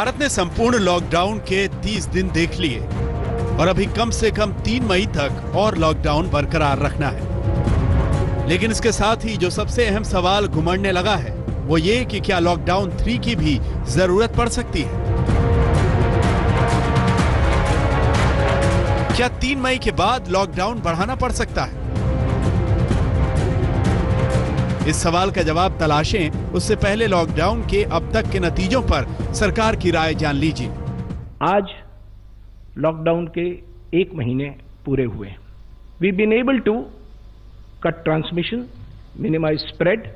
भारत ने संपूर्ण लॉकडाउन के 30 दिन देख लिए और अभी कम से कम 3 मई तक और लॉकडाउन बरकरार रखना है। लेकिन इसके साथ ही जो सबसे अहम सवाल घुमड़ने लगा है वो ये कि क्या लॉकडाउन 3 की भी जरूरत पड़ सकती है। क्या 3 मई के बाद लॉकडाउन बढ़ाना पड़ सकता है? इस सवाल का जवाब तलाशें उससे पहले लॉकडाउन के अब तक के नतीजों पर सरकार की राय जान लीजिए। आज लॉकडाउन के 1 महीने पूरे हुए। We been able to cut transmission, minimise spread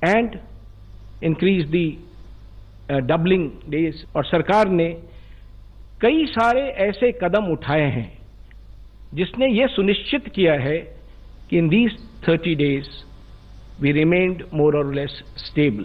and increase the doubling days. और सरकार ने कई सारे ऐसे कदम उठाए हैं जिसने ये सुनिश्चित किया है कि in these 30 days we remained more or less stable.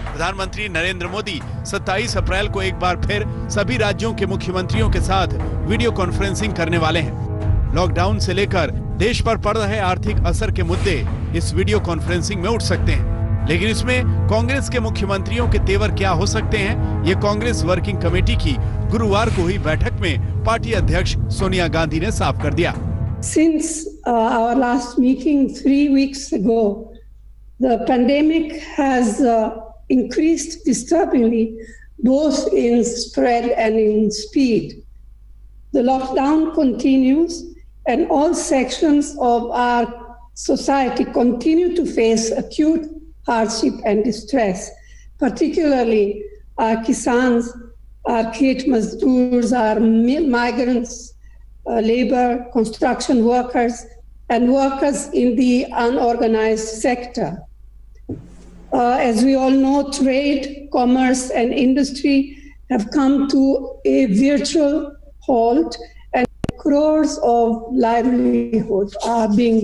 प्रधानमंत्री नरेंद्र मोदी 27 अप्रैल को एक बार फिर सभी राज्यों के मुख्यमंत्रियों के साथ वीडियो कॉन्फ्रेंसिंग करने वाले हैं। लॉकडाउन से लेकर देश पर पड़ रहे आर्थिक असर के मुद्दे इस वीडियो कॉन्फ्रेंसिंग में उठ सकते हैं, लेकिन इसमें कांग्रेस के मुख्यमंत्रियों के तेवर क्या हो सकते हैं, ये कांग्रेस वर्किंग कमेटी की गुरुवार को हुई बैठक में पार्टी अध्यक्ष सोनिया गांधी ने साफ कर दिया। Since our last meeting 3 weeks ago, the pandemic has increased disturbingly, both in spread and in speed. The lockdown continues, and all sections of our society continue to face acute hardship and distress, particularly our kisans, our khet mazdoors, our migrants, labor, construction workers, and workers in the unorganized sector. As we all know, trade, commerce, and industry have come to a virtual halt, and crores of livelihoods are being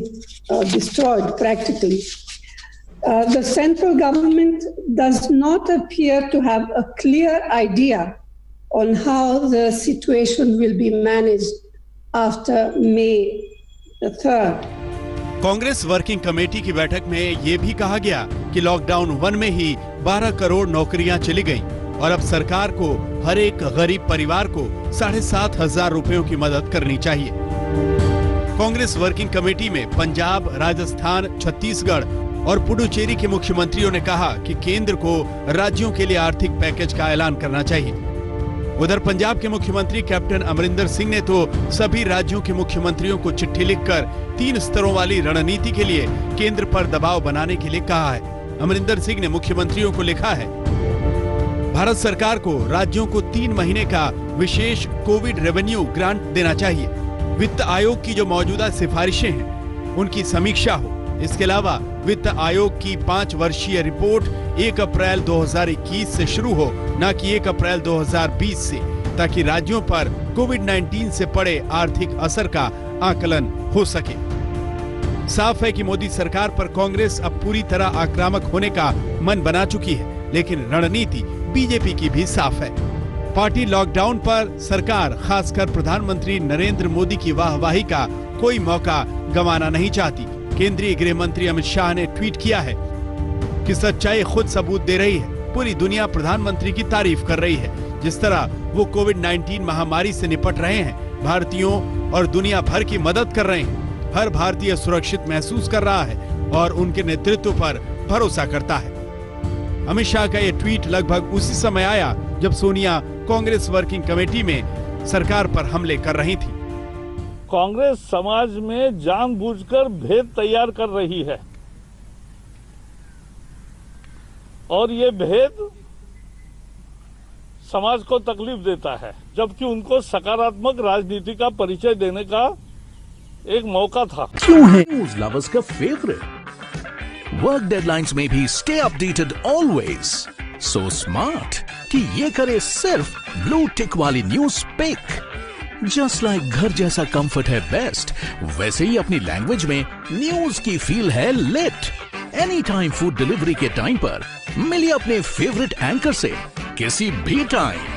destroyed practically. The central government does not appear to have a clear idea on how the situation will be managed after May the 3rd. Congress working committee की बैठक में ये भी कहा गया कि lockdown 1 में ही 12 करोड़ नौकरियां चली गईं और अब सरकार को हर एक गरीब परिवार को 7,500 रुपयों की मदद करनी चाहिए। कांग्रेस वर्किंग कमेटी में पंजाब, राजस्थान, छत्तीसगढ़ और पुडुचेरी के मुख्यमंत्रियों ने कहा कि केंद्र को राज्यों के लिए आर्थिक पैकेज का ऐलान करना चाहिए। उधर पंजाब के मुख्यमंत्री कैप्टन अमरिंदर सिंह ने तो सभी राज्यों के मुख्यमंत्रियों को चिट्ठी लिखकर 3 स्तरों वाली रणनीति के लिए केंद्र पर दबाव बनाने के लिए कहा है। अमरिंदर सिंह ने मुख्यमंत्रियों को लिखा है, भारत सरकार को राज्यों को 3 महीने का विशेष कोविड रेवेन्यू ग्रांट देना चाहिए। वित्त आयोग की जो मौजूदा सिफारिशें हैं उनकी समीक्षा हो। इसके अलावा वित्त आयोग की 5 वर्षीय रिपोर्ट 1 अप्रैल 2021 से शुरू हो, न कि 1 अप्रैल 2020 से, ताकि राज्यों पर कोविड-19 से पड़े आर्थिक असर का आकलन हो सके। साफ है कि मोदी सरकार पर कांग्रेस अब पूरी तरह आक्रामक होने का मन बना चुकी है, लेकिन रणनीति बीजेपी की भी साफ है। पार्टी लॉकडाउन पर सरकार, खासकर प्रधानमंत्री नरेंद्र मोदी की वाहवाही का कोई मौका गंवाना नहीं चाहती। केंद्रीय गृह मंत्री अमित शाह ने ट्वीट किया है कि सच्चाई खुद सबूत दे रही है। पूरी दुनिया प्रधानमंत्री की तारीफ कर रही है। जिस तरह वो कोविड-19 महामारी से निपट रहे हैं, भारतीयों और दुनिया भर की मदद कर रहे हैं। हर भारतीय सुरक्षित महसूस कर रहा है और उनके नेतृत्व पर भरोसा करता है। अमित शाह का ये ट्वीट लगभग उसी समय आया जब सोनिया कांग्रेस वर्किंग कमेटी में सरकार पर हमले कर रही थी। कांग्रेस समाज में जानबूझकर भेद तैयार कर रही है और ये भेद समाज को तकलीफ देता है, जबकि उनको सकारात्मक राजनीति का परिचय देने का एक मौका था। क्यों है न्यूज लवर्स का फेवरेट? वर्क डेडलाइंस में भी stay updated always. So smart कि ये करे सिर्फ ब्लू टिक वाली न्यूज पिक। जस्ट लाइक घर जैसा कंफर्ट है बेस्ट, वैसे ही अपनी लैंग्वेज में न्यूज की फील है lit. Any time food delivery के टाइम पर मिलिए अपने फेवरेट एंकर से किसी भी टाइम।